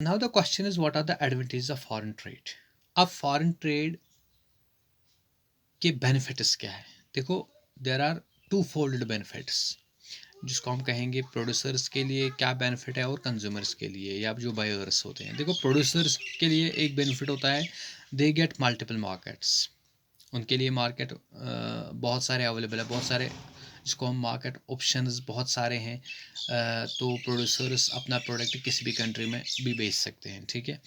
Now the question is what are the advantages of foreign trade. अब foreign trade के benefits क्या है? देखो, there are two fold benefits, जिसको हम कहेंगे प्रोड्यूसर्स के लिए क्या बेनिफिट है और कंज्यूमर्स के लिए या जो बायर्स होते हैं। देखो, प्रोड्यूसर्स के लिए एक बेनिफिट होता है, दे गेट मल्टीपल मार्केट्स। उनके लिए मार्केट बहुत सारे अवेलेबल है, बहुत सारे जिसको हम मार्केट ऑप्शंस बहुत सारे हैं। तो प्रोड्यूसर्स अपना प्रोडक्ट किसी भी कंट्री में भी बेच सकते हैं। ठीक है,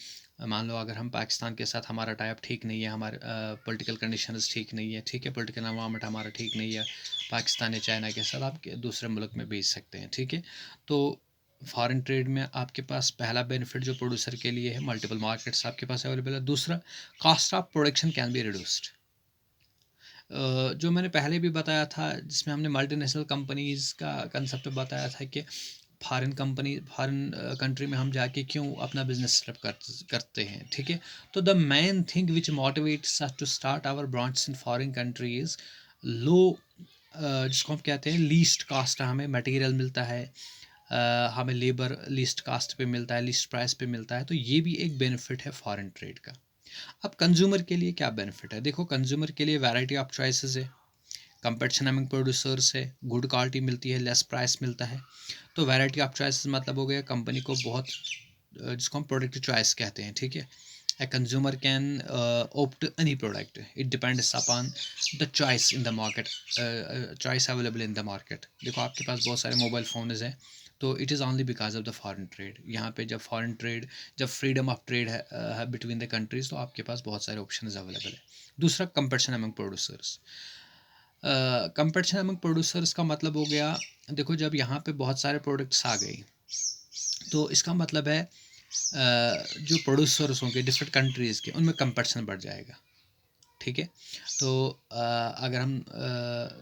मान लो अगर हम पाकिस्तान के साथ हमारा टाइप ठीक नहीं है, हमारे पॉलिटिकल कंडीशंस ठीक नहीं है, ठीक है, पॉलिटिकल एनवायरनमेंट हमारा ठीक नहीं है पाकिस्तान या चाइना के साथ, आप दूसरे मुल्क में बेच सकते हैं। ठीक है, तो फॉरेन ट्रेड में आपके पास पहला बेनिफिट जो प्रोड्यूसर के लिए है, मल्टीपल मार्केट्स आपके पास अवेलेबल है। दूसरा, cost of production can be reduced. जो मैंने पहले भी बताया था, जिसमें हमने मल्टीनेशनल कंपनीज़ का कंसेप्ट बताया था कि फॉरेन कंट्री में हम जाके क्यों अपना बिजनेस सेटअप करते हैं। ठीक है, तो the main thing which motivates us to start our branch in foreign country is low, जिसको हम कहते हैं लीस्ट कास्ट। हमें मटेरियल मिलता है, हमें लेबर लीस्ट कास्ट पे मिलता है, लीस्ट प्राइस पे मिलता है। तो ये भी एक बेनिफिट है फॉरेन ट्रेड का। अब कंज्यूमर के लिए क्या बेनिफिट है? देखो, कंज्यूमर के लिए वैरायटी ऑफ चॉइसेस है, कंपटीशन अमंग प्रोड्यूसर्स है, गुड क्वालिटी मिलती है, लेस प्राइस मिलता है। तो वैरायटी ऑफ चॉइसेस मतलब हो गया कंपनी को बहुत, जिसको हम प्रोडक्ट चॉइस कहते हैं। ठीक है, a consumer can opt any product, it depends upon the choice in the market, choice available in the market। देखो, आपके पास बहुत सारे मोबाइल फ़ोन्स हैं, तो it is only because of the foreign trade. यहाँ पे जब फॉरेन ट्रेड, जब फ्रीडम ऑफ ट्रेड है बिटवीन द कंट्रीज, तो आपके पास बहुत सारे ऑप्शन अवेलेबल है। दूसरा, competition among producers. Competition among producers का मतलब हो गया, देखो, जब यहाँ पे बहुत सारे प्रोडक्ट्स आ गए, तो इसका मतलब है जो प्रोड्यूसर्स होंगे डिफरेंट कंट्रीज़ के, उनमें कंपटीशन बढ़ जाएगा। ठीक है, तो अगर हम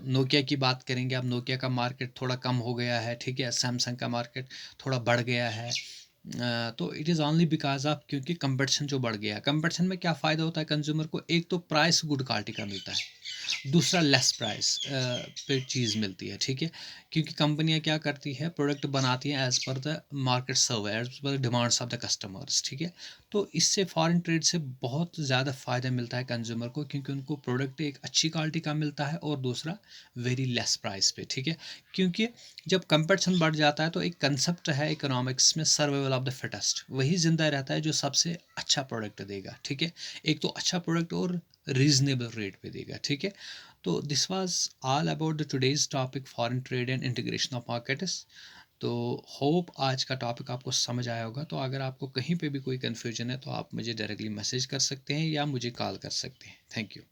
नोकिया की बात करेंगे, अब नोकिया का मार्केट थोड़ा कम हो गया है। ठीक है, सैमसंग का मार्केट थोड़ा बढ़ गया है। तो it is only because of, क्योंकि कंपटीशन जो बढ़ गया है। कंपटीशन में क्या फ़ायदा होता है कंज्यूमर को? एक तो प्राइस गुड क्वालिटी का मिलता है, दूसरा लेस प्राइस पे चीज़ मिलती है। ठीक है, क्योंकि कंपनियां क्या करती है, प्रोडक्ट बनाती हैं as per the market survey, as per the demands of the customers. ठीक है, तो इससे फॉरेन ट्रेड से बहुत ज़्यादा फ़ायदा मिलता है कंज्यूमर को, क्योंकि उनको प्रोडक्ट एक अच्छी क्वालिटी का मिलता है और दूसरा वेरी लेस प्राइस पे। ठीक है, क्योंकि जब कंपटीशन बढ़ जाता है, तो एक कंसेप्ट है इकोनॉमिक्स में, सर्वाइवल ऑफ द फिटेस्ट, वही ज़िंदा रहता है जो सबसे अच्छा प्रोडक्ट देगा। ठीक है, एक तो अच्छा प्रोडक्ट और रीजनेबल रेट पे देगा। ठीक है, तो this was all about the today's topic, foreign trade and integration of markets. तो होप आज का टॉपिक आपको समझ आया होगा। तो अगर आपको कहीं पे भी कोई कन्फ्यूजन है, तो आप मुझे डायरेक्टली मैसेज कर सकते हैं या मुझे कॉल कर सकते हैं। Thank you.